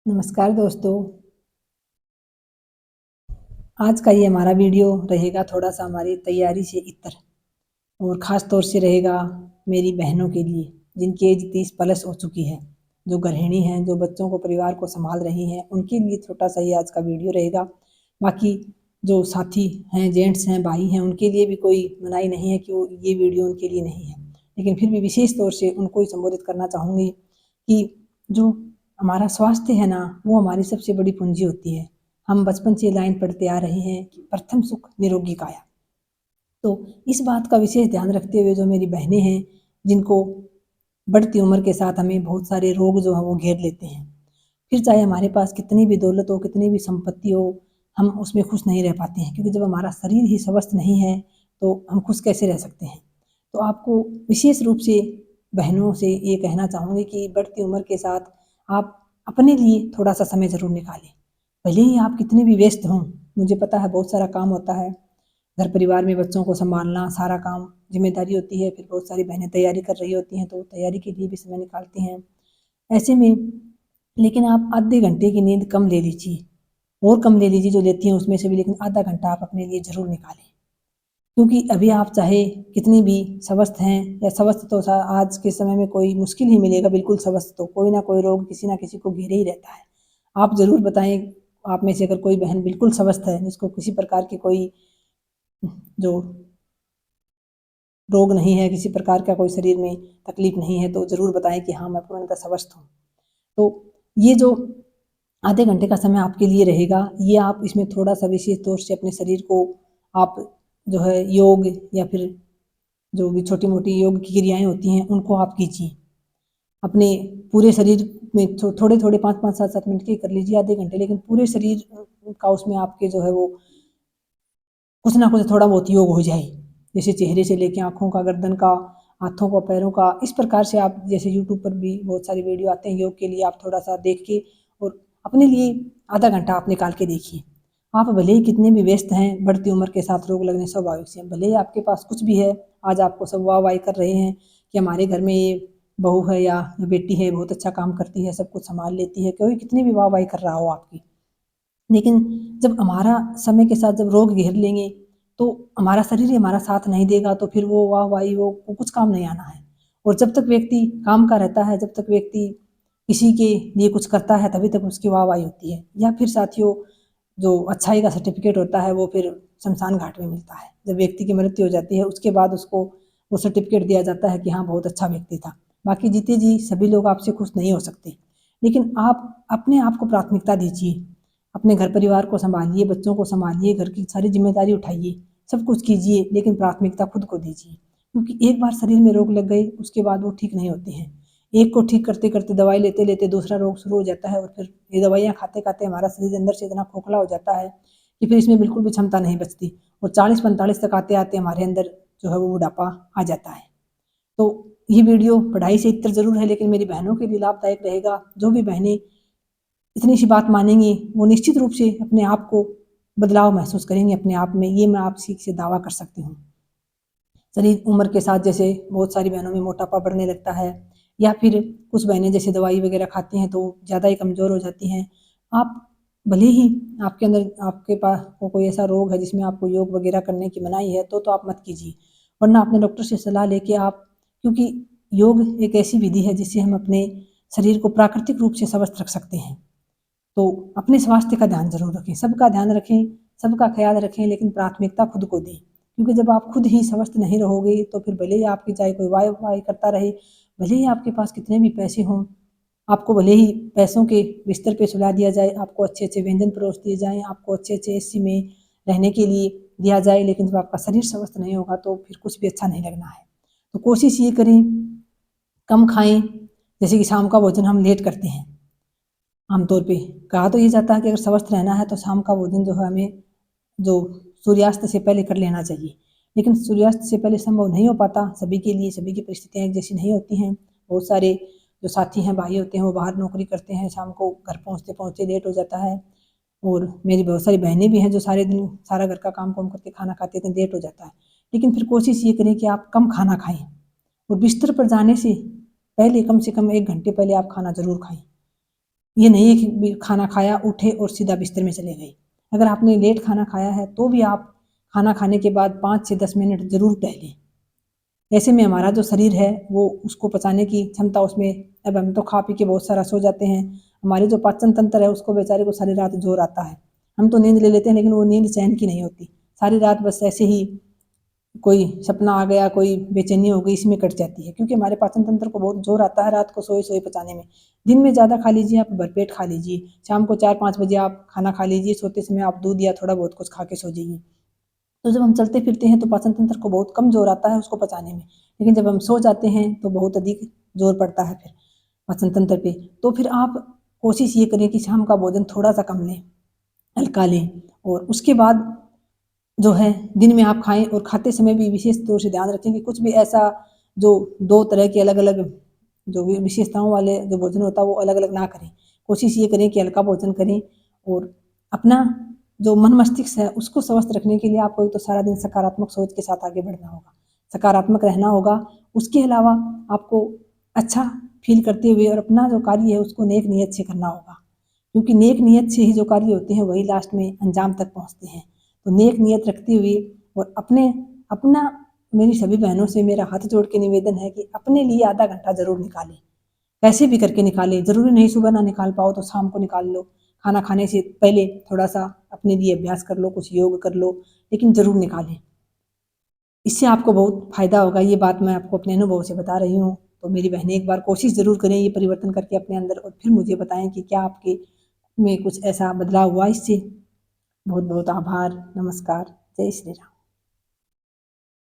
नमस्कार दोस्तों। आज का ये हमारा वीडियो रहेगा थोड़ा-सा हमारी तैयारी से इतर और ख़ास तौर से रहेगा मेरी बहनों के लिए, जिनकी एज 30 प्लस हो चुकी है, जो गृहिणी हैं, जो बच्चों को, परिवार को सँभाल रही हैं, उनके लिए छोटा-सा ये आज का वीडियो रहेगा। बाकी जो साथी हैं, जेंट्स हैं, भाई हैं, उनके लिए भी कोई मनाही नहीं है कि वो ये वीडियो उनके लिए नहीं है। लेकिन फिर भी विशेष तौर से उनको ही संबोधित करना चाहूँगी कि जो हमारा स्वास्थ्य है ना, वो हमारी सबसे बड़ी पूँजी होती है। हम बचपन से लाइन पढ़ते आ रहे हैं कि प्रथम सुख निरोगी काया। तो इस बात का विशेष ध्यान रखते हुए जो मेरी बहनें हैं, जिनको बढ़ती उम्र के साथ हमें बहुत सारे रोग जो हैं वो घेर लेते हैं। फिर चाहे हमारे पास कितनी भी दौलत हो, कितनी भी संपत्ति हो, हम उसमें खुश नहीं रह पाते हैं, क्योंकि जब हमारा शरीर ही स्वस्थ नहीं है, तो हम खुश कैसे रह सकते हैं? तो आपको विशेष रूप से बहनों से ये कहना चाहूँगी कि बढ़ती उम्र के साथ आप अपने लिए थोड़ा-सा समय ज़रूर निकालें। भले ही आप कितने भी व्यस्त हों, मुझे पता है बहुत सारा काम होता है, घर परिवार में बच्चों को सँभालना, सारा काम, ज़िम्मेदारी होती है, फिर बहुत सारी बहनें तैयारी कर रही होती हैं, तो तैयारी के लिए भी समय निकालती हैं। ऐसे में लेकिन आप आधे घंटे की नींद कम ले लीजिए और कम ले लीजिए जो लेती हैं उसमें से भी, लेकिन आधा घंटा आप अपने लिए ज़रूर निकालें। क्योंकि अभी आप चाहे कितनी भी स्वस्थ हैं या स्वस्थ तो आज के समय में कोई मुश्किल ही मिलेगा बिल्कुल स्वस्थ, तो कोई ना कोई रोग किसी ना किसी को घेरे ही रहता है। आप ज़रूर बताएँ, आप में से अगर कोई बहन बिल्कुल स्वस्थ है, जिसको किसी प्रकार की कोई जो रोग नहीं है, किसी प्रकार का कोई शरीर में तकलीफ़ नहीं है, तो ज़रूर बताएँ कि हाँ, मैं पूर्णतः स्वस्थ हूँ। तो ये जो आधे घंटे का समय आपके लिए रहेगा, ये आप इसमें थोड़ा-सा विशेष तौर से अपने शरीर को आप जो है योग या फिर जो भी छोटी-मोटी योग की क्रियाएँ होती हैं, उनको आप कीजिए। अपने पूरे शरीर में थोड़े-थोड़े 5-5, 7-7 मिनट के कर लीजिए आधे घंटे, लेकिन पूरे शरीर का उसमें आपके जो है वो कुछ ना कुछ थोड़ा बहुत योग हो जाए। जैसे चेहरे से लेके आँखों का, गर्दन का, हाथों का, पैरों का, इस प्रकार से आप जैसे यूट्यूब पर भी बहुत सारी वीडियो आते हैं योग के लिए, आप थोड़ा-सा देख के और अपने लिए आधा घंटा आप निकाल के देखिए। आप भले ही कितने भी व्यस्त हैं, बढ़ती उम्र के साथ रोग लगने स्वाभाविक से हैं। भले ही आपके पास कुछ भी है, आज आपको सब वाह-वाही कर रहे हैं कि हमारे घर में ये बहू है या बेटी है, बहुत अच्छा काम करती है, सब कुछ सँभाल लेती है, कोई कितनी भी वाह-वाही कर रहा हो आपकी। लेकिन जब हमारा समय के साथ जब रोग घेर लेंगे, तो हमारा शरीर ही हमारा साथ नहीं देगा, तो फिर वो वाह-वाही वो कुछ काम नहीं आना है। और जब तक व्यक्ति काम का रहता है, जब तक व्यक्ति किसी के लिए कुछ करता है, तभी तक उसकी वाह-वाही होती है। या फिर साथियों, जो अच्छाई का सर्टिफ़िकेट होता है, वो फिर शमशान घाट में मिलता है। जब व्यक्ति की मृत्यु हो जाती है, उसके बाद उसको वो सर्टिफ़िकेट दिया जाता है कि हाँ, बहुत अच्छा व्यक्ति था। बाकी जीते जी सभी लोग आपसे खुश नहीं हो सकते। लेकिन आप अपने आप को प्राथमिकता दीजिए। अपने घर परिवार को सँभालिए, बच्चों को सँभालिए, घर की सारी ज़िम्मेदारी उठाइए, सब कुछ कीजिए, लेकिन प्राथमिकता खुद को दीजिए। क्योंकि एक बार शरीर में रोग लग गए, उसके बाद वो ठीक नहीं होते हैं। एक को ठीक करते-करते, दवाई लेते-लेते दूसरा रोग शुरू हो जाता है और फिर ये दवाइयाँ खाते-खाते हमारा शरीर अंदर से इतना खोखला हो जाता है कि फिर इसमें बिल्कुल भी क्षमता नहीं बचती और 40-45 तक आते-आते हमारे अंदर जो है वो बुढ़ापा आ जाता है। तो ये वीडियो पढ़ाई से इतर ज़रूर है, लेकिन मेरी बहनों के लिए लाभदायक रहेगा। जो भी बहनें इतनी सी बात मानेंगी, वो निश्चित रूप से अपने आप को बदलाव महसूस करेंगी अपने आप में, ये मैं आपसे से दावा कर सकती हूँ। शरीर उम्र के साथ जैसे बहुत सारी बहनों में मोटापा बढ़ने लगता है या फिर कुछ बहनें जैसे दवाई वगैरह खाती हैं तो ज़्यादा ही कमज़ोर हो जाती हैं। आप भले ही आपके अंदर आपके पास को कोई ऐसा रोग है जिसमें आपको योग वगैरह करने की मनाही है, तो आप मत कीजिए। वरना अपने डॉक्टर से सलाह लेके आप, क्योंकि योग एक ऐसी विधि है जिससे हम अपने शरीर को प्राकृतिक रूप से स्वस्थ रख सकते हैं। तो अपने स्वास्थ्य का ध्यान ज़रूर रखें, सबका ध्यान रखें, सबका ख़्याल रखें, लेकिन प्राथमिकता खुद को दें। क्योंकि जब आप खुद ही स्वस्थ नहीं रहोगे, तो फिर भले ही आपकी चाहे कोई वाह-वाही करता रहे, भले ही आपके पास कितने भी पैसे हों, आपको भले ही पैसों के बिस्तर पे सुला दिया जाए, आपको अच्छे-अच्छे व्यंजन परोस दिए जाएँ, आपको अच्छे-अच्छे एसी में रहने के लिए दिया जाए, लेकिन जब आपका शरीर स्वस्थ नहीं होगा, तो फिर कुछ भी अच्छा नहीं लगना है। तो कोशिश ये करें, कम खाएँ, जैसे कि शाम का भोजन हम लेट करते हैं। आमतौर पे कहा तो ये जाता है कि अगर स्वस्थ रहना है तो शाम का भोजन जो है हमें जो सूर्यास्त से पहले कर लेना चाहिए। लेकिन सूर्यास्त से पहले संभव नहीं हो पाता सभी के लिए, सभी की परिस्थितियाँ एक जैसी नहीं होती हैं। बहुत सारे जो साथी हैं, भाई होते हैं, वो बाहर नौकरी करते हैं, शाम को घर पहुँचते-पहुँचते लेट हो जाता है। और मेरी बहुत सारी बहनें भी हैं जो सारे दिन सारा घर का काम-वाम करके खाना खाते थे, लेट हो जाता है। लेकिन फिर कोशिश ये करें कि आप कम खाना खाएँ और बिस्तर पर जाने से पहले कम से कम 1 घंटे पहले आप खाना ज़रूर खाएँ। ये नहीं है कि खाना खाया, उठे और सीधा बिस्तर में चले गए। अगर आपने लेट खाना खाया है तो भी आप खाना खाने के बाद 5 से 10 मिनट ज़रूर टहलें। ऐसे में हमारा जो शरीर है वो उसको पचाने की क्षमता उसमें, अब हम तो खा पी के बहुत सारा सो जाते हैं, हमारे जो पाचन तंत्र है उसको बेचारे को सारी रात जोर आता है। हम तो नींद ले लेते हैं लेकिन वो नींद चैन की नहीं होती। सारी रात बस ऐसे ही कोई सपना आ गया, कोई बेचैनी हो गई, इसमें कट जाती है क्योंकि हमारे पाचन तंत्र को बहुत जोर आता है रात को सोए-सोए पचाने में। दिन में ज़्यादा खा लीजिए, आप भरपेट खा लीजिए, शाम को 4-5 बजे आप खाना खा लीजिए, सोते समय आप दूध या थोड़ा बहुत कुछ खा के सो जाइए। तो जब हम चलते-फिरते हैं तो पाचन तंत्र को बहुत कम ज़ोर आता है उसको पचाने में, लेकिन जब हम सो जाते हैं तो बहुत अधिक ज़ोर पड़ता है फिर पाचन तंत्र पे। तो फिर आप कोशिश ये करें कि शाम का भोजन थोड़ा-सा कम लें, हल्का लें और उसके बाद जो है दिन में आप खाएँ और खाते समय भी विशेष तौर से ध्यान रखें कि कुछ भी ऐसा जो 2 तरह के अलग-अलग जो विशेषताओं वाले जो भोजन होता है वो अलग-अलग ना करें। कोशिश ये करें कि हल्का भोजन करें और अपना जो मन मस्तिष्क है उसको स्वस्थ रखने के लिए आपको एक तो सारा दिन सकारात्मक सोच के साथ आगे बढ़ना होगा, सकारात्मक रहना होगा। उसके अलावा आपको अच्छा फ़ील करते हुए और अपना जो कार्य है उसको नेक नीयत से करना होगा, क्योंकि नेक नीयत से ही जो कार्य होते हैं वही लास्ट में अंजाम तक पहुँचते हैं। तो नेक नीयत रखते हुए और अपना मेरी सभी बहनों से मेरा हाथ जोड़ के निवेदन है कि अपने लिए आधा घंटा ज़रूर निकालें। कैसे भी करके निकालें, ज़रूरी नहीं सुबह ना निकाल पाओ तो शाम को निकाल लो। खाना खाने से पहले थोड़ा-सा अपने लिए अभ्यास कर लो, कुछ योग कर लो, लेकिन ज़रूर निकालें। इससे आपको बहुत फ़ायदा होगा, ये बात मैं आपको अपने अनुभव से बता रही हूँ। तो मेरी बहनें एक बार कोशिश ज़रूर करें ये परिवर्तन करके अपने अंदर और फिर मुझे बताएँ कि क्या आपके में कुछ ऐसा बदलाव हुआ इससे? बहुत-बहुत आभार, नमस्कार, जय श्री राम।